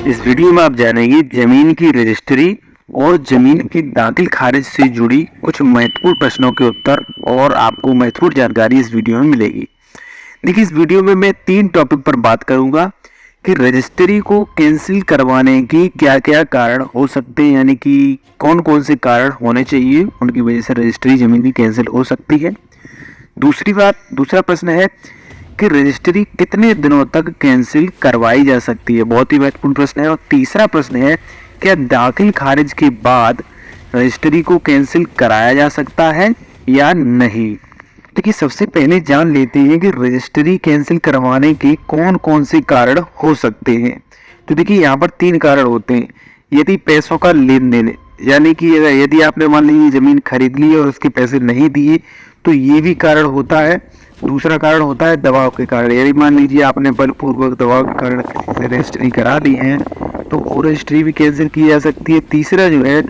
इस वीडियो में आप जानेंगे जमीन की रजिस्ट्री और जमीन की दाखिल खारिज से जुड़ी कुछ महत्वपूर्ण प्रश्नों के उत्तर और आपको महत्वपूर्ण जानकारी इस वीडियो में मिलेगी। देखिए, इस वीडियो में मैं 3 टॉपिक पर बात करूंगा कि रजिस्ट्री को कैंसिल करवाने के क्या क्या कारण हो सकते हैं, यानी कि कौन कौन से कारण होने चाहिए उनकी वजह से रजिस्ट्री जमीन की कैंसिल हो सकती है। दूसरा प्रश्न है कि रजिस्ट्री कितने दिनों तक कैंसिल करवाई जा सकती है, बहुत ही महत्वपूर्ण प्रश्न है। और तीसरा प्रश्न है, क्या दाखिल खारिज के बाद रजिस्ट्री को कैंसिल कराया जा सकता है या नहीं। देखिए, सबसे पहले जान लेते हैं कि रजिस्ट्री कैंसिल करवाने के कौन कौन से कारण हो सकते हैं। तो देखिए, यहाँ पर 3 कारण होते हैं। यदि पैसों का लेन देन, यानी कि यदि आपने मान लीजिए जमीन खरीद ली और उसके पैसे नहीं दिए, तो ये भी कारण होता है। दूसरा कारण होता है दबाव के कारण, यदि मान लीजिए आपने बलपूर्वक दबाव के कारण रजिस्ट्री करा ली है तो वो रजिस्ट्री भी कैंसिल की जा सकती है। तीसरा जो है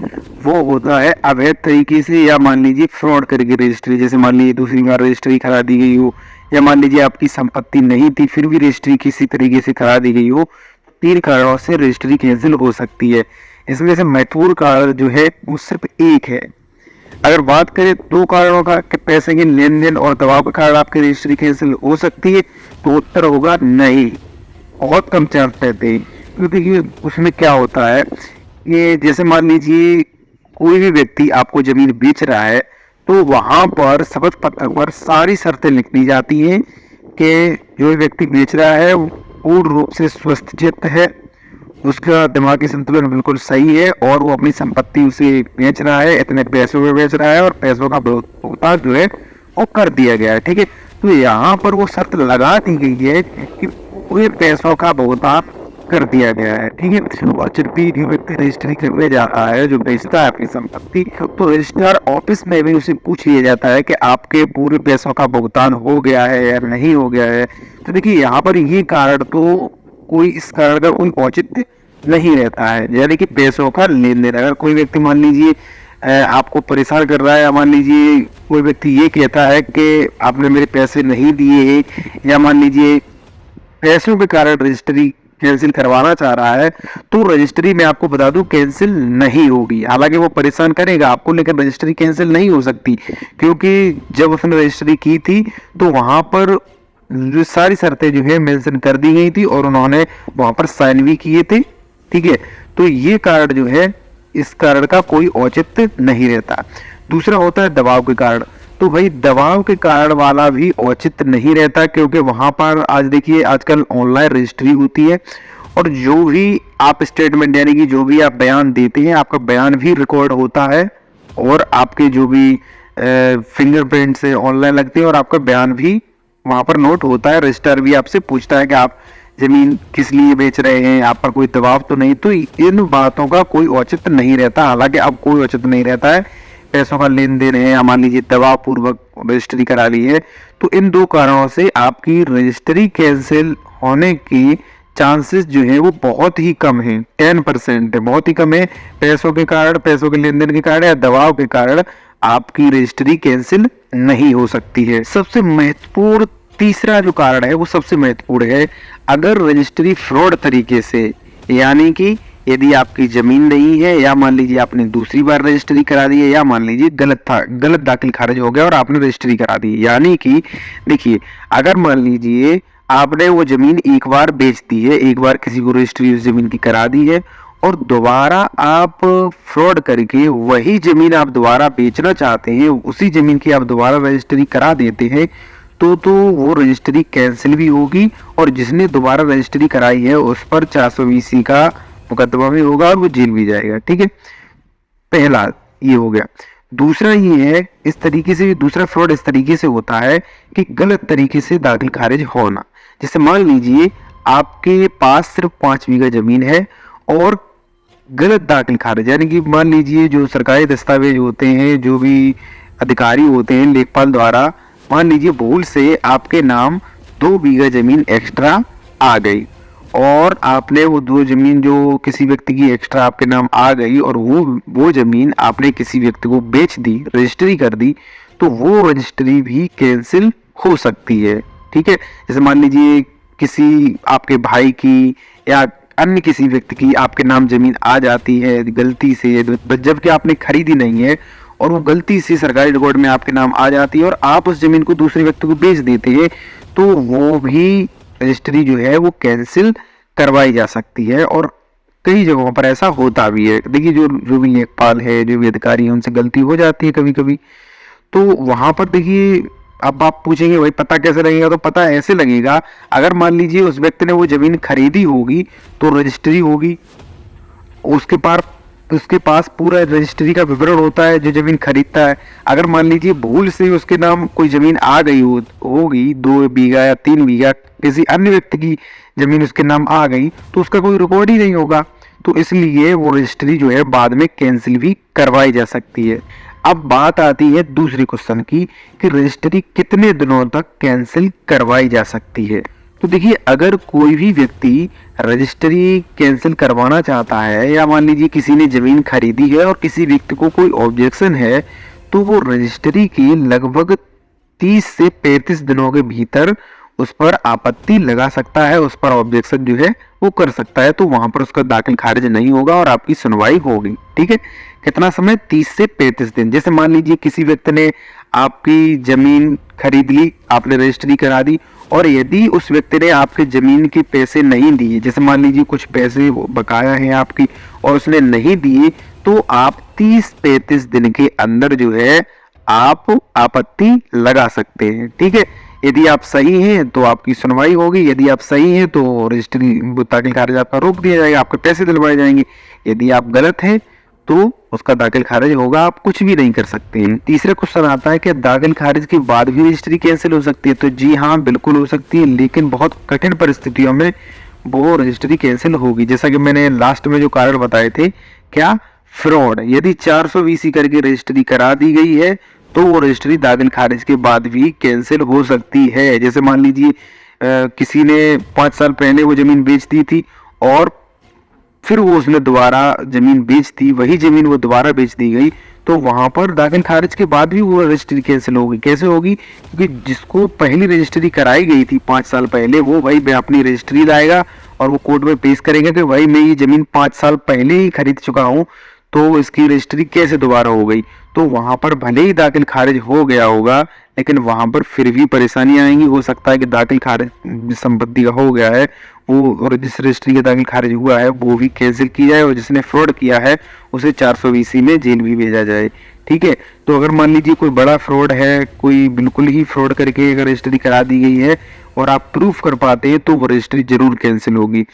वो होता है अवैध तरीके से, या मान लीजिए फ्रॉड करके रजिस्ट्री, जैसे मान लीजिए दूसरी बार रजिस्ट्री करा दी गई हो, या मान लीजिए आपकी संपत्ति नहीं थी फिर भी रजिस्ट्री किसी तरीके से करा दी गई हो। 3 कारणों से रजिस्ट्री कैंसिल हो सकती है। इसमें से महत्वपूर्ण कारण जो है वो सिर्फ एक है। अगर बात करें 2 कारणों का कि पैसे के लेन देन और दबाव के कारण आपकी रजिस्ट्री कैंसिल हो सकती है, तो उत्तर होगा नहीं, बहुत कम चांस रहते हैं। क्योंकि उसमें क्या होता है कि जैसे मान लीजिए कोई भी व्यक्ति आपको जमीन बेच रहा है तो वहां पर शपथ पत्र पर सारी शर्तें लिख दी जाती हैं कि जो व्यक्ति बेच रहा है वो पूर्ण रूप से स्वस्थ चित्त है, उसका दिमागी संतुलन बिल्कुल सही है और वो अपनी संपत्ति उसे बेच रहा है, इतने पैसों में बेच रहा है और पैसों का भुगतान जो है वो कर दिया गया है। ठीक है, तो यहाँ पर वो शर्त लगा दी गई है कि पूरे पैसों का भुगतान कर दिया गया है। ठीक है, और जब भी व्यक्ति रजिस्ट्री करने जाता है, जो बेचता है अपनी संपत्ति, तो रजिस्ट्रार ऑफिस में भी उसे पूछ लिया जाता है कि आपके पूरे पैसों का भुगतान हो गया है या नहीं हो गया है। तो देखिए, यहाँ पर ये कारण तो इस कारण का कोई औचित्य नहीं रहता है, यानी कि पैसों का लेन देन। अगर कोई व्यक्ति मान लीजिए आपको परेशान कर रहा है, या मान लीजिए कोई व्यक्ति ये कहता है कि आपने मेरे पैसे नहीं दिए, या मान लीजिए पैसों के कारण रजिस्ट्री कैंसिल करवाना चाह रहा है, तो रजिस्ट्री में आपको बता दूं कैंसिल नहीं होगी। हालांकि वो परेशान करेगा आपको, लेकिन रजिस्ट्री कैंसिल नहीं हो सकती, क्योंकि जब उसने रजिस्ट्री की थी तो वहां पर जो सारी शर्तें जो है मेंशन कर दी गई थी और उन्होंने वहां पर साइन भी किए थे। ठीक है, तो ये कारण जो है, इस कारण का कोई औचित्य नहीं रहता। दूसरा होता है दबाव के कारण। तो भाई, दबाव के कारण वाला भी औचित्य नहीं रहता, क्योंकि वहां पर आज देखिए आजकल ऑनलाइन रजिस्ट्री होती है और जो भी आप स्टेटमेंट, यानी कि जो भी आप बयान देते हैं, आपका बयान भी रिकॉर्ड होता है और आपके जो भी फिंगरप्रिंट से ऑनलाइन लगते हैं और आपका बयान भी वहां पर नोट होता है। रजिस्ट्रार भी आपसे पूछता है कि आप जमीन किस लिए बेच रहे हैं, आप पर कोई दबाव तो नहीं। तो इन बातों का कोई औचित्य नहीं रहता। हालांकि अब कोई औचित्य नहीं रहता है, पैसों का लेन देन है, या मान लीजिए दबाव पूर्वक रजिस्ट्री करा ली है, तो इन 2 कारणों से आपकी रजिस्ट्री कैंसिल होने की चांसेस जो है वो बहुत ही कम है, 10% है, बहुत ही कम है। पैसों के कारण, पैसों के लेन देन के कारण या दबाव के कारण आपकी रजिस्ट्री कैंसिल नहीं हो सकती है। सबसे महत्वपूर्ण तीसरा जो कारण है वो सबसे महत्वपूर्ण है। अगर रजिस्ट्री फ्रॉड तरीके से, यानी कि यदि आपकी जमीन नहीं है, या मान लीजिए आपने दूसरी बार रजिस्ट्री करा दी है, या मान लीजिए गलत दाखिल खारिज हो गया और आपने रजिस्ट्री करा दी, यानी कि देखिए, अगर मान लीजिए आपने वो जमीन एक बार बेच दी है, एक बार किसी को रजिस्ट्री उस जमीन की करा दी है और दोबारा आप फ्रॉड करके वही जमीन आप दोबारा बेचना चाहते हैं, उसी जमीन की आप दोबारा रजिस्ट्री करा देते हैं, तो वो रजिस्ट्री कैंसिल भी होगी और जिसने दोबारा रजिस्ट्री कराई है उस पर 420 का मुकदमा भी होगा और वो जेल भी जाएगा। ठीक है, पहला ये हो गया। दूसरा ये है, इस तरीके से दूसरा फ्रॉड इस तरीके से होता है कि गलत तरीके से दाखिल खारिज होना। जैसे मान लीजिए आपके पास सिर्फ 5 बीघा जमीन है और गलत दाखिल खारिज, यानी कि मान लीजिए जो सरकारी दस्तावेज होते हैं, जो भी अधिकारी होते हैं लेखपाल द्वारा, मान लीजिए भूल से आपके नाम 2 बीघा जमीन एक्स्ट्रा आ गई और आपने वो 2 जमीन जो किसी व्यक्ति की एक्स्ट्रा आपके नाम आ गई और वो जमीन आपने किसी व्यक्ति को बेच दी, रजिस्ट्री कर दी, तो वो रजिस्ट्री भी कैंसिल हो सकती है। ठीक है, जैसे मान लीजिए किसी आपके भाई की या अन्य किसी व्यक्ति की आपके नाम जमीन आ जाती है गलती से, जबकि आपने खरीदी नहीं है, और वो गलती से सरकारी रिकॉर्ड में आपके नाम आ जाती है और आप उस जमीन को दूसरे व्यक्ति को बेच देते हैं, तो वो भी रजिस्ट्री जो है वो कैंसिल करवाई जा सकती है। और कई जगहों पर ऐसा होता भी है। देखिए जो भी लेखपाल है, जो भी अधिकारी है, उनसे गलती हो जाती है कभी कभी। तो वहां पर देखिए, अब आप पूछेंगे भाई पता कैसे लगेगा, तो पता ऐसे लगेगा, अगर मान लीजिए उस व्यक्ति ने वो जमीन खरीदी होगी तो रजिस्ट्री होगी, उसके पास पूरा रजिस्ट्री का विवरण होता है जो जमीन खरीदता है। अगर मान लीजिए भूल से उसके नाम कोई जमीन आ गई होगी 2 बीघा या 3 बीघा, किसी अन्य व्यक्ति की जमीन उसके नाम आ गई, तो उसका कोई रिकॉर्ड ही नहीं होगा। तो इसलिए वो रजिस्ट्री जो है बाद में कैंसिल भी करवाई जा सकती है। अब बात आती है दूसरे क्वेश्चन की कि रजिस्ट्री कितने दिनों तक कैंसिल करवाई जा सकती है। तो देखिए, अगर कोई भी व्यक्ति रजिस्ट्री कैंसिल करवाना चाहता है, या मान लीजिए किसी ने जमीन खरीदी है और किसी व्यक्ति को कोई ऑब्जेक्शन है, तो वो रजिस्ट्री के लगभग 30 से 35 दिनों के भीतर उस पर आपत्ति लगा सकता है, उस पर ऑब्जेक्शन जो है वो कर सकता है। तो वहां पर उसका दाखिल खारिज नहीं होगा और आपकी सुनवाई होगी। ठीक है, कितना समय? 30 से 35 दिन। जैसे मान लीजिए किसी व्यक्ति ने आपकी जमीन खरीद ली, आपने रजिस्ट्री करा दी, और यदि उस व्यक्ति ने आपके जमीन के पैसे नहीं दिए, जैसे मान लीजिए कुछ पैसे बकाया है आपकी और उसने नहीं दिए, तो आप 30-35 दिन के अंदर जो है आप आपत्ति लगा सकते हैं। ठीक है, यदि आप सही हैं तो आपकी सुनवाई होगी, यदि आप सही हैं तो रजिस्ट्री दाखिल खारिज आपका रोक दिया जाएगा, आपके पैसे दिलवाए जाएंगे। यदि आप गलत हैं तो उसका दाखिल खारिज होगा, आप कुछ भी नहीं कर सकते हैं। तीसरा क्वेश्चन आता है कि दाखिल खारिज के बाद भी रजिस्ट्री कैंसिल हो सकती है। तो जी हाँ, बिल्कुल हो सकती है, लेकिन बहुत कठिन परिस्थितियों में वो रजिस्ट्री कैंसिल होगी। जैसा कि मैंने लास्ट में जो कारण बताए थे, क्या? फ्रॉड। यदि 420 करके रजिस्ट्री करा दी गई है तो वो रजिस्ट्री दाखिल खारिज के बाद भी कैंसिल हो सकती है। जैसे मान लीजिए किसी ने 5 साल पहले वो जमीन बेच दी थी और फिर वो उसने दोबारा जमीन बेच दी, वही जमीन वो दोबारा बेच दी गई, तो वहां पर दाखिल खारिज के बाद भी वो रजिस्ट्री कैंसिल होगी। कैसे होगी? क्योंकि जिसको पहली रजिस्ट्री कराई गई थी 5 साल पहले, वो भाई अपनी रजिस्ट्री लाएगा और वो कोर्ट में पेश करेगा कि भाई मैं ये जमीन 5 साल पहले ही खरीद चुका हूँ, तो इसकी रजिस्ट्री कैसे दोबारा हो गई। तो वहां पर भले ही दाखिल खारिज हो गया होगा, लेकिन वहां पर फिर भी परेशानी आएंगी। हो सकता है कि दाखिल खारिज संपत्ति का हो गया है वो, और जिस रजिस्ट्री का दाखिल खारिज हुआ है वो भी कैंसिल की जाए, और जिसने फ्रॉड किया है उसे 420 में जेल भी भेजा जाए। ठीक है, तो अगर मान लीजिए कोई बड़ा फ्रॉड है, कोई बिल्कुल ही फ्रॉड करके अगर रजिस्ट्री करा दी गई है और आप प्रूफ कर पाते हैं, तो वो रजिस्ट्री जरूर कैंसिल होगी।